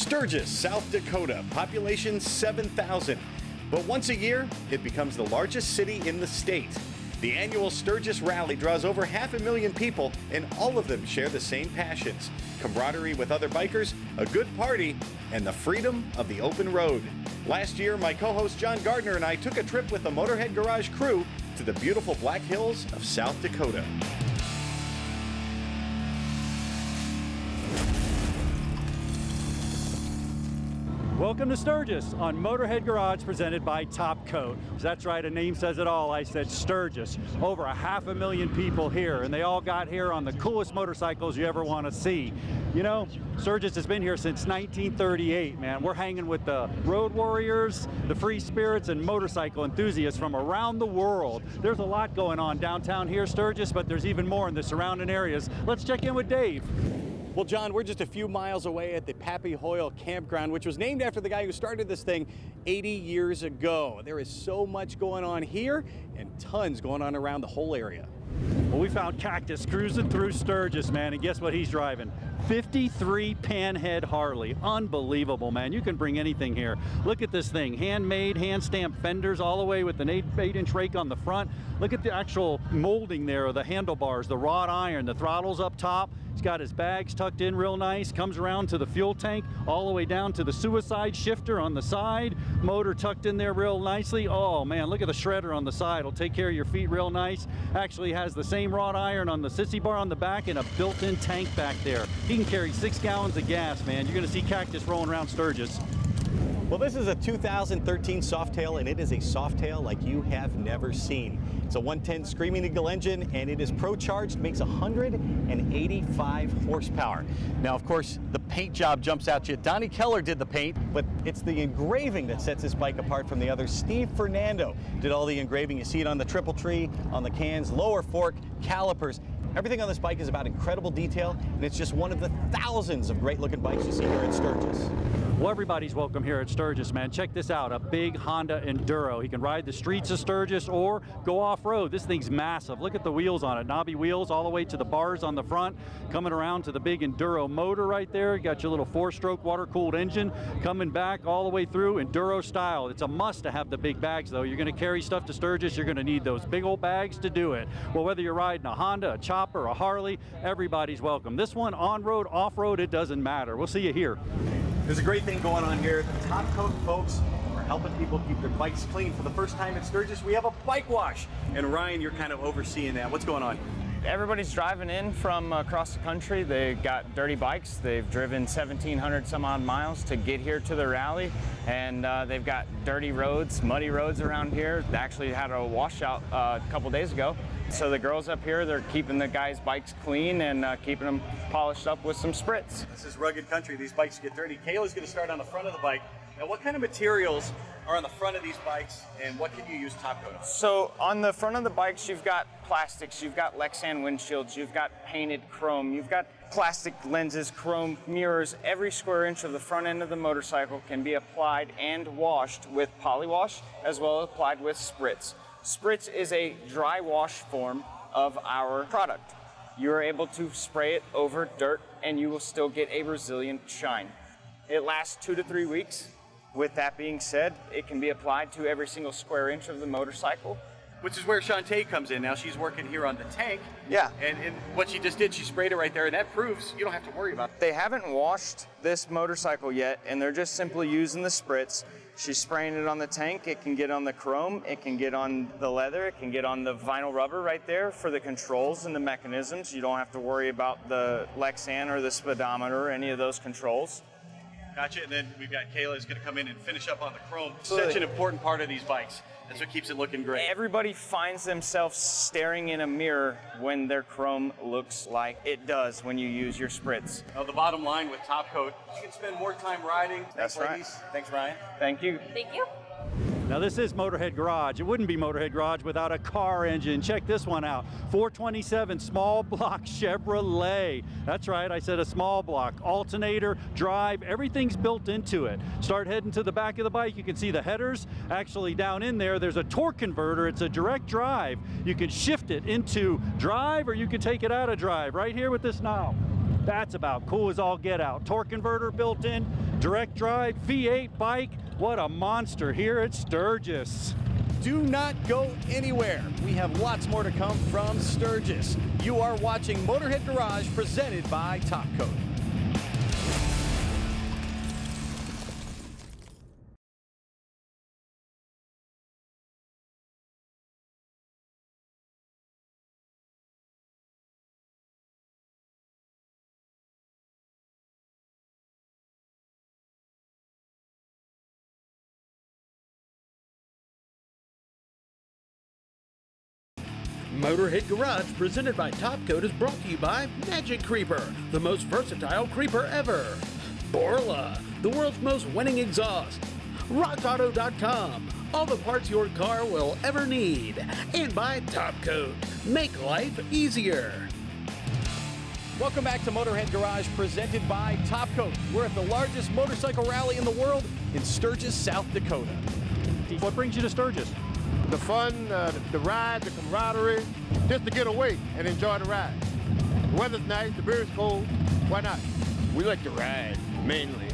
Sturgis, South Dakota, population 7,000. But once a year, it becomes the largest city in the state. The annual Sturgis Rally draws over 500,000 people, and all of them share the same passions: camaraderie with other bikers, a good party, and the freedom of the open road. Last year, my co-host John Gardner and I took a trip with the Motorhead Garage crew to the beautiful Black Hills of South Dakota. Welcome to Sturgis on Motorhead Garage, presented by Top Coat. That's right, a name says it all. I said Sturgis. Over 500,000 people here, and they all got here on the coolest motorcycles you ever want to see. You know, Sturgis has been here since 1938, man. We're hanging with the road warriors, the free spirits, and motorcycle enthusiasts from around the world. There's a lot going on downtown here, Sturgis, but there's even more in the surrounding areas. Let's check in with Dave. Well, John, we're just a few miles away at the Pappy Hoyle campground, which was named after the guy who started this thing 80 years ago. There is so much going on here and tons going on around the whole area. Well, we found Cactus cruising through Sturgis, man, and guess what he's driving? 53 Panhead Harley. Unbelievable, man. You can bring anything here. Look at this thing. Handmade, hand-stamped fenders all the way with an 8-inch rake on the front. Look at the actual molding there of the handlebars, the wrought iron, the throttles up top. He's got his bags tucked in real nice, comes around to the fuel tank, all the way down to the suicide shifter on the side, motor tucked in there real nicely. Oh man, look at the shredder on the side. It'll take care of your feet real nice. Actually has the same wrought iron on the sissy bar on the back and a built-in tank back there. He can carry 6 gallons of gas, man. You're gonna see Cactus rolling around Sturgis. Well, this is a 2013 Softail, and it is a Softail like you have never seen. It's a 110 Screaming Eagle engine, and it is pro-charged, makes 185 horsepower. Now, of course, the paint job jumps out to you. Donnie Keller did the paint, but it's the engraving that sets this bike apart from the others. Steve Fernando did all the engraving. You see it on the triple tree, on the cans, lower fork, calipers. Everything on this bike is about incredible detail, and it's just one of the thousands of great-looking bikes you see here at Sturgis. Well, everybody's welcome here at Sturgis, man. Check this out, a big Honda Enduro. He can ride the streets of Sturgis or go off-road. This thing's massive. Look at the wheels on it, knobby wheels all the way to the bars on the front, coming around to the big Enduro motor right there. You got your little 4-stroke water-cooled engine coming back all the way through, Enduro style. It's a must to have the big bags, though. You're gonna carry stuff to Sturgis, you're gonna need those big old bags to do it. Well, whether you're riding a Honda, a Chopper, a Harley, everybody's welcome. This one, on-road, off-road, it doesn't matter. We'll see you here. There's a great thing going on here. The Top Coat folks are helping people keep their bikes clean. For the first time at Sturgis, we have a bike wash. And Ryan, you're kind of overseeing that. What's going on? Everybody's driving in from across the country. They've got dirty bikes. They've driven 1,700 some odd miles to get here to the rally. And they've got dirty roads, muddy roads around here. They actually had a washout a couple days ago. So the girls up here, they're keeping the guys' bikes clean and keeping them polished up with some spritz. This is rugged country. These bikes get dirty. Kayla's going to start on the front of the bike. Now, what kind of materials are on the front of these bikes, and what can you use Top Coat on? So on the front of the bikes, you've got plastics, you've got Lexan windshields, you've got painted chrome, you've got plastic lenses, chrome mirrors. Every square inch of the front end of the motorcycle can be applied and washed with polywash, as well as applied with spritz. Spritz is a dry wash form of our product. You're able to spray it over dirt and you will still get a resilient shine. It lasts 2 to 3 weeks. With that being said, it can be applied to every single square inch of the motorcycle. Which is where Shantae comes in. Now she's working here on the tank. Yeah. And what she just did, she sprayed it right there, and that proves you don't have to worry about it. They haven't washed this motorcycle yet, and they're just simply using the spritz. She's spraying it on the tank. It can get on the chrome, it can get on the leather, it can get on the vinyl rubber right there for the controls and the mechanisms. You don't have to worry about the Lexan or the speedometer or any of those controls. Gotcha, and then we've got Kayla who's going to come in and finish up on the chrome. Absolutely. Such an important part of these bikes. That's what keeps it looking great. Everybody finds themselves staring in a mirror when their chrome looks like it does when you use your spritz. Well, the bottom line with Top Coat, you can spend more time riding. That's right. Ladies. Thanks, Ryan. Thank you. Thank you. Now this is Motorhead Garage. It wouldn't be Motorhead Garage without a car engine. Check this one out. 427 small block Chevrolet. That's right, I said a small block. Alternator, drive, everything's built into it. Start heading to the back of the bike. You can see the headers. Actually down in there's a torque converter. It's a direct drive. You can shift it into drive or you can take it out of drive right here with this knob. That's about cool as all get out. Torque converter built in, direct drive, V8 bike. What a monster here at Sturgis. Do not go anywhere. We have lots more to come from Sturgis. You are watching Motorhead Garage presented by Top Coat. Motorhead Garage, presented by Top Coat, is brought to you by Magic Creeper, the most versatile creeper ever. Borla, the world's most winning exhaust. RockAuto.com, all the parts your car will ever need. And by Top Coat, make life easier. Welcome back to Motorhead Garage presented by Top Coat. We're at the largest motorcycle rally in the world in Sturgis, South Dakota. What brings you to Sturgis? The fun, the ride, the camaraderie, just to get away and enjoy the ride. The weather's nice, the beer is cold, why not? We like to ride, mainly.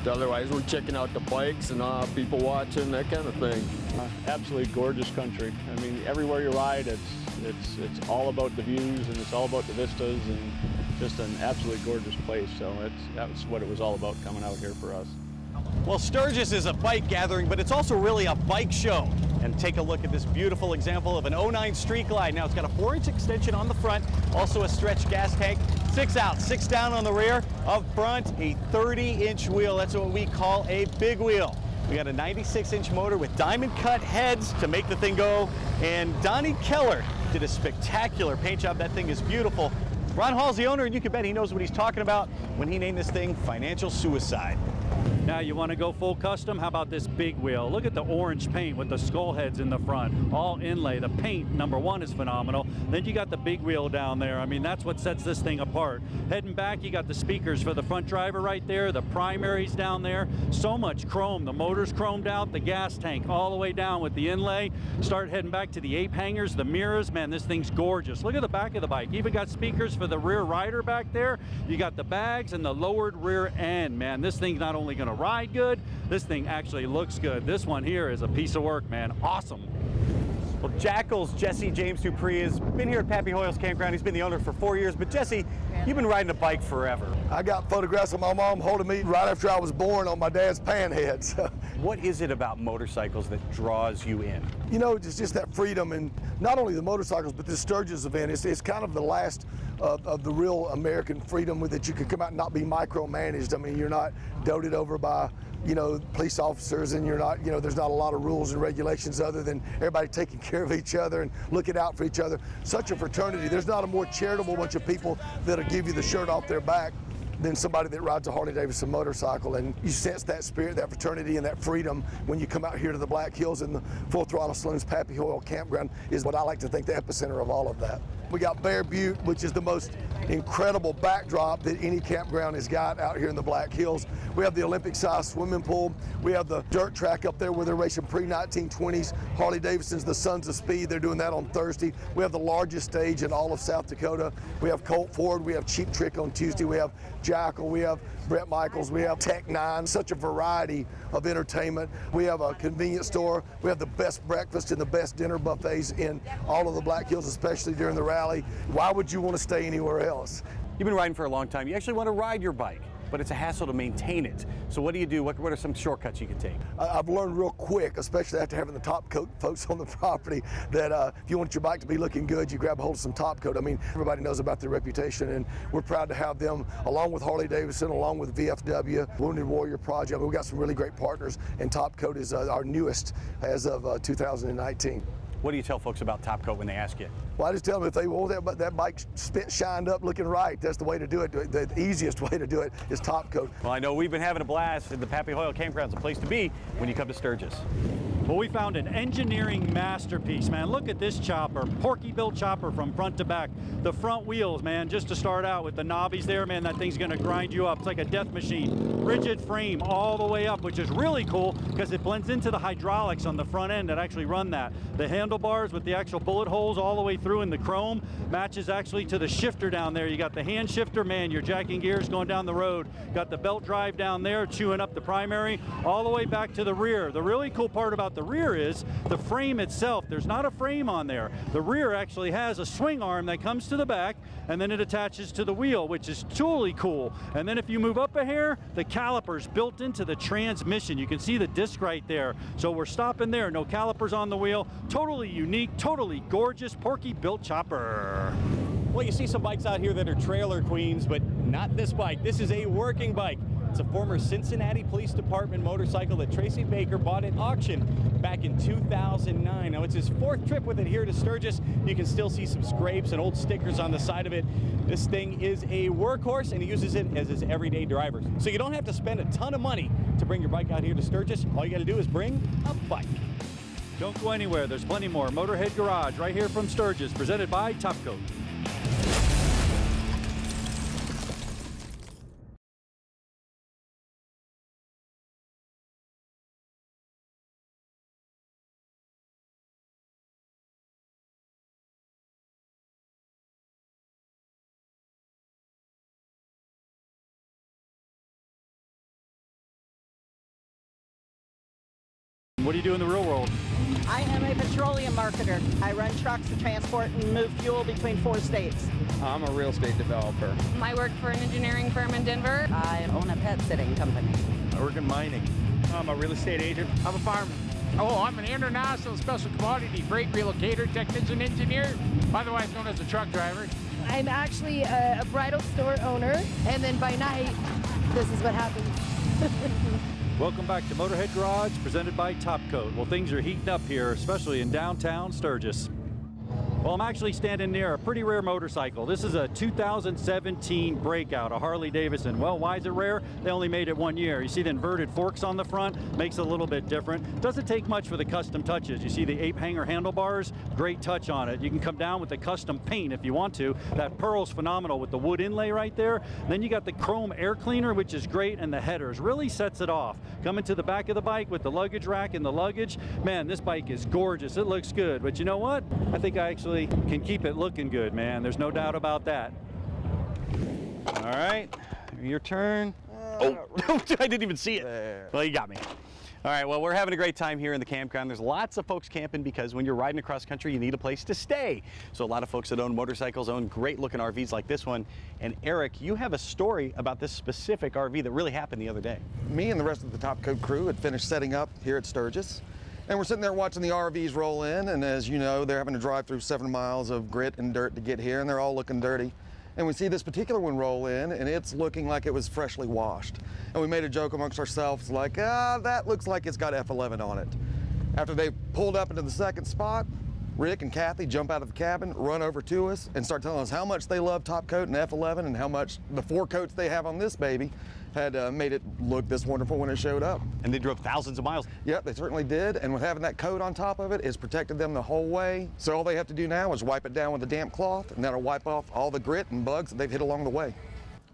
Otherwise, we're checking out the bikes and people watching, that kind of thing. Absolutely gorgeous country. I mean, everywhere you ride, it's all about the views and it's all about the vistas and just an absolutely gorgeous place. So that's what it was all about coming out here for us. Well, Sturgis is a bike gathering, but it's also really a bike show. And take a look at this beautiful example of an 09 Street Glide. Now, it's got a 4-inch extension on the front, also a stretch gas tank, 6 out, 6 down on the rear. Up front, a 30-inch wheel. That's what we call a big wheel. We got a 96-inch motor with diamond cut heads to make the thing go. And Donnie Keller did a spectacular paint job. That thing is beautiful. Ron Hall's the owner, and you can bet he knows what he's talking about when he named this thing Financial Suicide. Now you want to go full custom? How about this big wheel? Look at the orange paint with the skull heads in the front. All inlay. The paint, number one, is phenomenal. Then you got the big wheel down there. I mean, that's what sets this thing apart. Heading back, you got the speakers for the front driver right there. The primaries down there. So much chrome. The motor's chromed out. The gas tank all the way down with the inlay. Start heading back to the ape hangers, the mirrors. Man, this thing's gorgeous. Look at the back of the bike. Even got speakers for the rear rider back there. You got the bags and the lowered rear end. Man, this thing's not only going to ride good, this thing actually looks good. This one here is a piece of work, man. Awesome. Well, Jackal's Jesse James Dupree has been here at Pappy Hoyle's campground. He's been the owner for 4 years. But Jesse, you've been riding a bike forever. I got photographs of my mom holding me right after I was born on my dad's panheads. What is it about motorcycles that draws you in? You know, it's just that freedom, and not only the motorcycles, but this Sturgis event. It's kind of the last of the real American freedom that you can come out and not be micromanaged. I mean, you're not doted over by, you know, police officers, and you're not, you know, there's not a lot of rules and regulations other than everybody taking care of each other and looking out for each other. Such a fraternity. There's not a more charitable bunch of people that'll give you the shirt off their back than somebody that rides a Harley-Davidson motorcycle. And you sense that spirit, that fraternity, and that freedom when you come out here to the Black Hills, and the Full Throttle Saloon's Pappy Hoyle campground is what I like to think the epicenter of all of that. We got Bear Butte, which is the most incredible backdrop that any campground has got out here in the Black Hills. We have the Olympic-sized swimming pool. We have the dirt track up there where they're racing pre-1920s Harley-Davidsons, the Sons of Speed. They're doing that on Thursday. We have the largest stage in all of South Dakota. We have Colt Ford. We have Cheap Trick on Tuesday. We have Jackal. We have Brett Michaels. We have Tech 9. Such a variety of entertainment. We have a convenience store. We have the best breakfast and the best dinner buffets in all of the Black Hills, especially during the rally. Why would you want to stay anywhere else? You've been riding for a long time. You actually want to ride your bike, but it's a hassle to maintain it. So what do you do? What are some shortcuts you can take? I've learned real quick, especially after having the Top Coat folks on the property, that if you want your bike to be looking good, you grab a hold of some Top Coat. I mean, everybody knows about their reputation, and we're proud to have them, along with Harley-Davidson, along with VFW, Wounded Warrior Project. I mean, we've got some really great partners, and Top Coat is our newest as of 2019. What do you tell folks about Top Coat when they ask you? Well, I just tell them if they want that bike shined up looking right, that's the way to do it. The easiest way to do it is Top Coat. Well, I know we've been having a blast. The Pappy Hoyle Campground's a place to be when you come to Sturgis. Well, we found an engineering masterpiece, man. Look at this chopper, Porky-built chopper from front to back. The front wheels, man, just to start out with the knobbies there, man, that thing's gonna grind you up. It's like a death machine. Rigid frame all the way up, which is really cool because it blends into the hydraulics on the front end that actually run that. The handlebars with the actual bullet holes all the way through in the chrome matches actually to the shifter down there. You got the hand shifter, man, you're jacking gears going down the road. Got the belt drive down there, chewing up the primary, all the way back to the rear. The really cool part about the rear is the frame itself. There's not a frame on there. The rear actually has a swing arm that comes to the back, and then it attaches to the wheel, which is totally cool. And then if you move up a hair, the calipers built into the transmission. You can see the disc right there. So we're stopping there. No calipers on the wheel. Totally unique, totally gorgeous, Porky-built chopper. Well, you see some bikes out here that are trailer queens, but not this bike. This is a working bike. It's a former Cincinnati Police Department motorcycle that Tracy Baker bought at auction back in 2009. Now, it's his 4th trip with it here to Sturgis. You can still see some scrapes and old stickers on the side of it. This thing is a workhorse, and he uses it as his everyday driver. So you don't have to spend a ton of money to bring your bike out here to Sturgis. All you got to do is bring a bike. Don't go anywhere. There's plenty more. Motorhead Garage right here from Sturgis, presented by Topcoat. What do you do in the real world? I am a petroleum marketer. I run trucks to transport and move fuel between 4 states. I'm a real estate developer. I work for an engineering firm in Denver. I own a pet sitting company. I work in mining. I'm a real estate agent. I'm a fireman. Oh, I'm an international special commodity freight relocator, technician, engineer, otherwise known as a truck driver. I'm actually a bridal store owner, and then by night, this is what happens. Welcome back to Motorhead Garage, presented by Topcoat. Well, things are heating up here, especially in downtown Sturgis. Well, I'm actually standing near a pretty rare motorcycle. This is a 2017 Breakout, a Harley Davidson. Well, why is it rare? They only made it 1 year. You see the inverted forks on the front, makes it a little bit different. Doesn't take much for the custom touches. You see the ape hanger handlebars, great touch on it. You can come down with the custom paint if you want to. That pearl's phenomenal with the wood inlay right there. Then you got the chrome air cleaner, which is great, and the headers really sets it off. Coming to the back of the bike with the luggage rack and the luggage, man, this bike is gorgeous. It looks good, but you know what? I think I actually can keep it looking good, man. There's no doubt about that. All right, your turn. Oh, I didn't even see it. There. Well, you got me. All right, well, we're having a great time here in the campground. There's lots of folks camping because when you're riding across country, you need a place to stay. So a lot of folks that own motorcycles own great looking RVs like this one. And Eric, you have a story about this specific RV that really happened the other day. Me and the rest of the Topcoat crew had finished setting up here at Sturgis. And we're sitting there watching the RVs roll in, and as you know, they're having to drive through 7 miles of grit and dirt to get here, and they're all looking dirty. And we see this particular one roll in, and it's looking like it was freshly washed. And we made a joke amongst ourselves like, that looks like it's got F11 on it. After they pulled up into the second spot, Rick and Kathy jump out of the cabin, run over to us, and start telling us how much they love Topcoat and F11 and how much the 4 coats they have on this baby had made it look this wonderful when it showed up. And they drove thousands of miles. Yep, they certainly did. And with having that coat on top of it, it's protected them the whole way. So all they have to do now is wipe it down with a damp cloth, and that'll wipe off all the grit and bugs that they've hit along the way.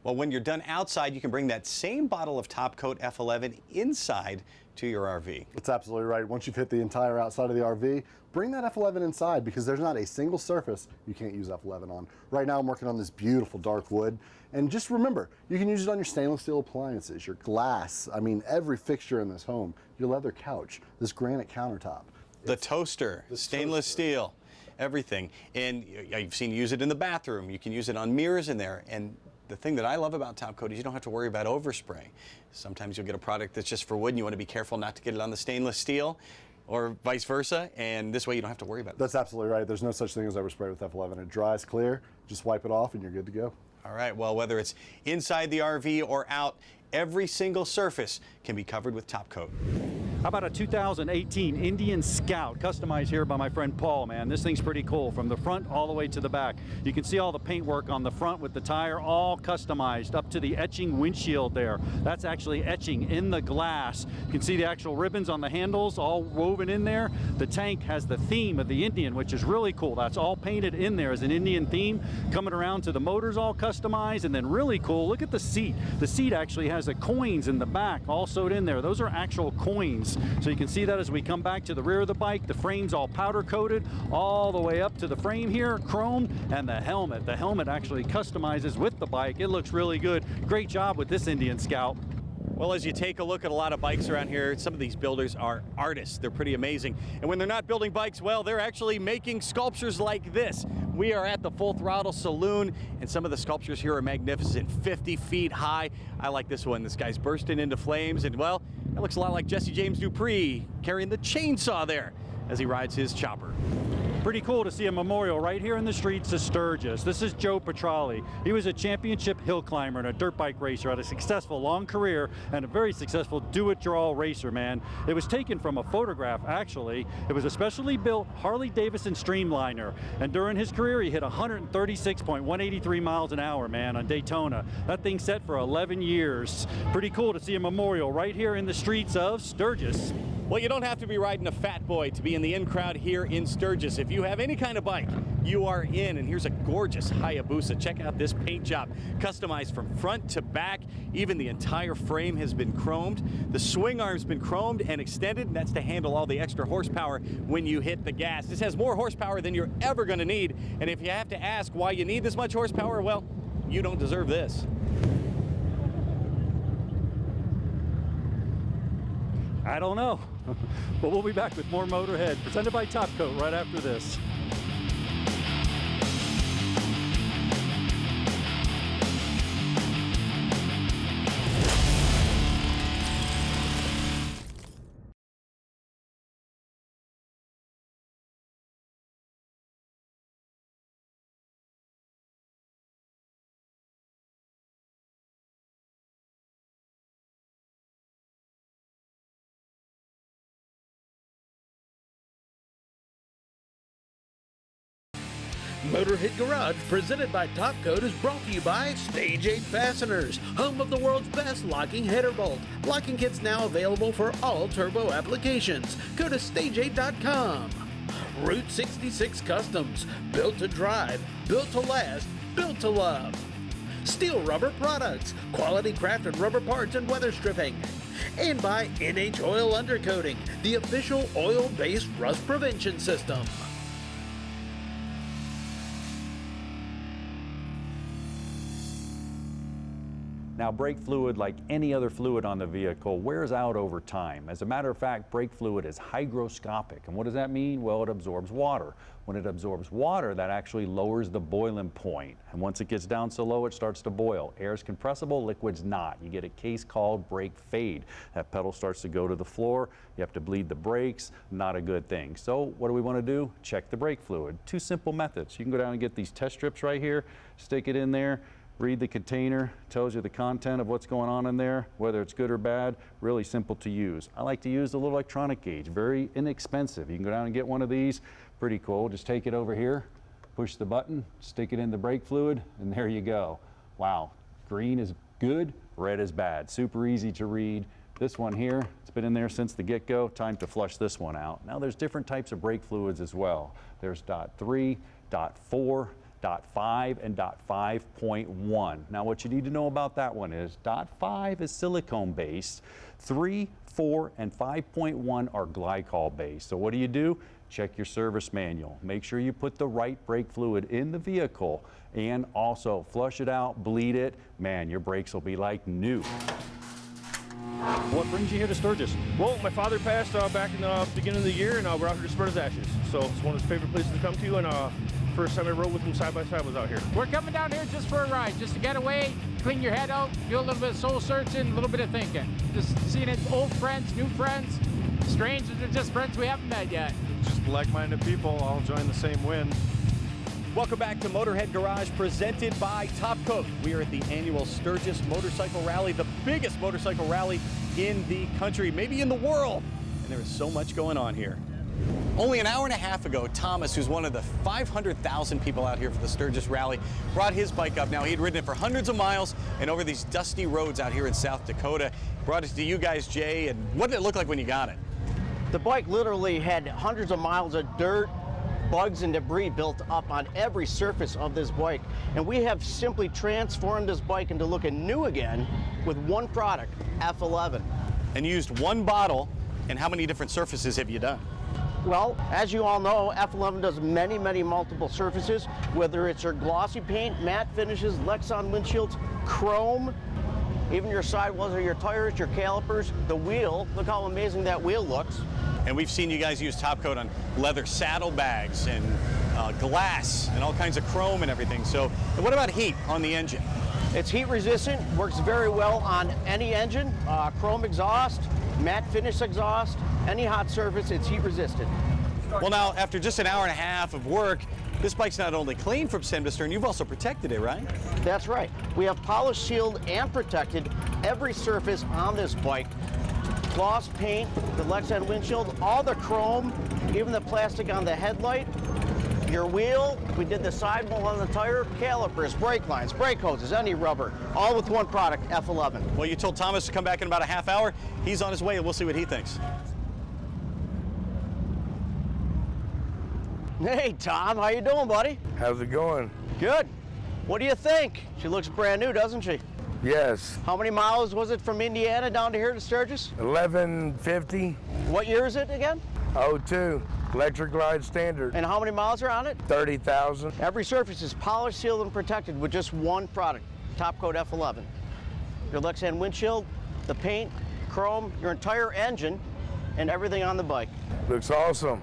Well, when you're done outside, you can bring that same bottle of Topcoat F11 inside to your RV. That's absolutely right. Once you've hit the entire outside of the RV, bring that F11 inside because there's not a single surface you can't use F11 on. Right now I'm working on this beautiful dark wood. And just remember, you can use it on your stainless steel appliances, your glass, I mean every fixture in this home, your leather couch, this granite countertop. The toaster, stainless steel, everything. And you've seen you use it in the bathroom. You can use it on mirrors in there. And the thing that I love about Topcoat is you don't have to worry about overspray. Sometimes you'll get a product that's just for wood and you want to be careful not to get it on the stainless steel or vice versa, and this way you don't have to worry about it. That's absolutely right. There's no such thing as overspray with F11. It dries clear, just wipe it off and you're good to go. All right, well, whether it's inside the RV or out, every single surface can be covered with Topcoat. How about a 2018 Indian Scout, customized here by my friend Paul, man. This thing's pretty cool, from the front all the way to the back. You can see all the paintwork on the front with the tire, all customized, up to the etching windshield there. That's actually etching in the glass. You can see the actual ribbons on the handles, all woven in there. The tank has the theme of the Indian, which is really cool. That's all painted in there as an Indian theme. Coming around to the motors, all customized, and then really cool, look at the seat. The seat actually has the coins in the back, all sewed in there. Those are actual coins. So you can see that as we come back to the rear of the bike. The frame's all powder coated all the way up to the frame here, chrome, and the helmet. The helmet actually customizes with the bike. It looks really good. Great job with this Indian Scout. Well, as you take a look at a lot of bikes around here, some of these builders are artists. They're pretty amazing. And when they're not building bikes, well, they're actually making sculptures like this. We are at the Full Throttle Saloon, and some of the sculptures here are magnificent, 50 feet high. I like this one. This guy's bursting into flames, and well, it looks a lot like Jesse James Dupree carrying the chainsaw there as he rides his chopper. Pretty cool to see a memorial right here in the streets of Sturgis. This is Joe Petrali. He was a championship hill climber and a dirt bike racer, had a successful long career and a very successful do-it-all racer, man. It was taken from a photograph, actually. It was a specially built Harley-Davidson Streamliner, and during his career he hit 136.183 miles an hour, man, on Daytona. That thing set for 11 years. Pretty cool to see a memorial right here in the streets of Sturgis. Well, you don't have to be riding a fat boy to be in the in crowd here in Sturgis. If you have any kind of bike, you are in. And here's a gorgeous Hayabusa. Check out this paint job, customized from front to back. Even the entire frame has been chromed. The swing arm's been chromed and extended, and that's to handle all the extra horsepower when you hit the gas. This has more horsepower than you're ever going to need. And if you have to ask why you need this much horsepower, well, you don't deserve this. I don't know. But we'll be back with more Motorhead, presented by Top Coat, right after this. Motorhead Garage, presented by Top Coat, is brought to you by Stage 8 Fasteners, home of the world's best locking header bolt. Locking kits now available for all turbo applications. Go to stage8.com. Route 66 Customs, built to drive, built to last, built to love. Steel Rubber Products, quality crafted rubber parts and weather stripping. And by NH Oil Undercoating, the official oil-based rust prevention system. Now, brake fluid, like any other fluid on the vehicle, wears out over time. As a matter of fact, brake fluid is hygroscopic. And what does that mean? Well, it absorbs water. When it absorbs water, that actually lowers the boiling point. And once it gets down so low, it starts to boil. Air is compressible, liquid's not. You get a case called brake fade. That pedal starts to go to the floor. You have to bleed the brakes. Not a good thing. So what do we want to do? Check the brake fluid. Two simple methods. You can go down and get these test strips right here, stick it in there, read the container, tells you the content of what's going on in there, whether it's good or bad. Really simple to use. I like to use the little electronic gauge, very inexpensive. You can go down and get one of these, pretty cool. Just take it over here, push the button, stick it in the brake fluid, and there you go. Wow, green is good, red is bad. Super easy to read. This one here, it's been in there since the get-go. Time to flush this one out. Now there's different types of brake fluids as well. There's .3, .4, .5 and .5.1. Now what you need to know about that one is .5 is silicone based, 3, 4, and 5.1 are glycol based. So what do? Check your service manual. Make sure you put the right brake fluid in the vehicle and also flush it out, bleed it. Man, your brakes will be like new. What brings you here to Sturgis? Well, my father passed back in the beginning of the year, and we're out here to spread his ashes. So it's one of his favorite places to come to, and first time I rode with him side by side was out here. We're coming down here just for a ride, just to get away, clean your head out, do a little bit of soul searching, a little bit of thinking. Just seeing it, old friends, new friends, strangers, or just friends we haven't met yet. Just like-minded people all enjoying the same wind. Welcome back to Motorhead Garage, presented by Top Coat. We are at the annual Sturgis Motorcycle Rally, the biggest motorcycle rally in the country, maybe in the world. and there is so much going on here. Only an hour and a half ago, Thomas, who's one of the 500,000 people out here for the Sturgis Rally, brought his bike up. Now, he had ridden it for hundreds of miles and over these dusty roads out here in South Dakota. Brought it to you guys, Jay, and what did it look like when you got it? The bike literally had hundreds of miles of dirt, bugs, and debris built up on every surface of this bike. And we have simply transformed this bike into looking new again with one product, F11. And you used one bottle, and how many different surfaces have you done? Well, as you all know, F11 does many, many multiple surfaces, whether it's your glossy paint, matte finishes, Lexan windshields, chrome, even your sidewalls or your tires, your calipers, the wheel. Look how amazing that wheel looks. And we've seen you guys use top coat on leather saddlebags and glass and all kinds of chrome and everything. So what about heat on the engine? It's heat resistant, works very well on any engine, chrome exhaust, matte finish exhaust, any hot surface, it's heat resistant. Well, now, after just an hour and a half of work, this bike's not only clean from stem to stern, you've also protected it, right? That's right. We have polished, sealed, and protected every surface on this bike. Gloss paint, the Lexan windshield, all the chrome, even the plastic on the headlight, your wheel, we did the sidewall on the tire, calipers, brake lines, brake hoses, any rubber, all with one product, F11. Well, you told Thomas to come back in about a half hour. He's on his way, and we'll see what he thinks. Hey, Tom, how you doing, buddy? How's it going? Good. What do you think? She looks brand new, doesn't she? Yes. How many miles was it from Indiana down to here to Sturgis? 1150. What year is it again? 02. Electric Glide Standard. And how many miles are on it? 30,000. Every surface is polished, sealed, and protected with just one product, Top Coat F11. Your Lexan windshield, the paint, chrome, your entire engine, and everything on the bike. Looks awesome.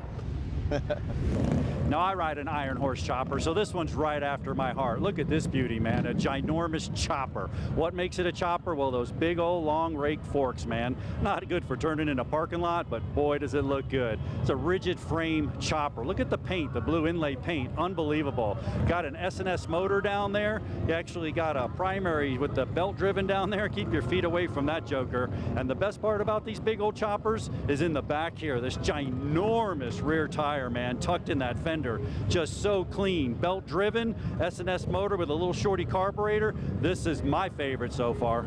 Now, I ride an Iron Horse chopper, so this one's right after my heart. Look at this beauty, man, a ginormous chopper. What makes it a chopper? Well, those big old long rake forks, man. Not good for turning in a parking lot, but boy, does it look good. It's a rigid frame chopper. Look at the paint, the blue inlay paint, unbelievable. Got an S&S motor down there. You actually got a primary with the belt driven down there. Keep your feet away from that joker. And the best part about these big old choppers is in the back here, this ginormous rear tire, man, tucked in that fender. Just so clean, belt driven, S&S motor with a little shorty carburetor. This is my favorite so far.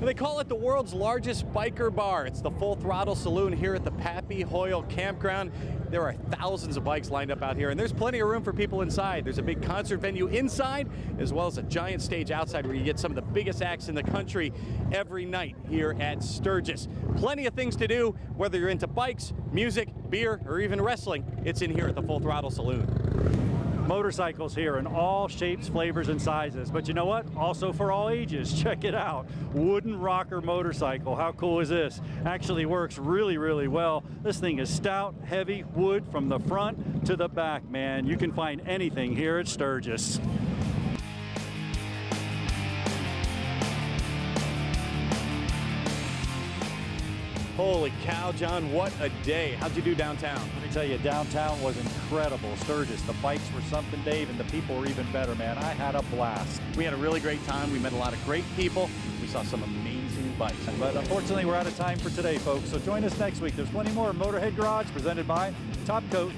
They call it the world's largest biker bar. It's the Full Throttle Saloon here at the Pappy Hoyle Campground. There are thousands of bikes lined up out here, and there's plenty of room for people inside. There's a big concert venue inside, as well as a giant stage outside where you get some of the biggest acts in the country every night here at Sturgis. Plenty of things to do, whether you're into bikes, music, beer, or even wrestling. It's in here at the Full Throttle Saloon. Motorcycles here in all shapes, flavors, and sizes. But you know what? Also for all ages. Check it out. Wooden rocker motorcycle. How cool is this? Actually works really, really well. This thing is stout, heavy, wood from the front to the back, man. You can find anything here at Sturgis. Holy cow, John, what a day. How'd you do downtown? Let me tell you, downtown was incredible. Sturgis, the bikes were something, Dave, and the people were even better, man. I had a blast. We had a really great time. We met a lot of great people. We saw some amazing bikes. But unfortunately, we're out of time for today, folks. So join us next week. There's plenty more Motorhead Garage presented by Top Coat.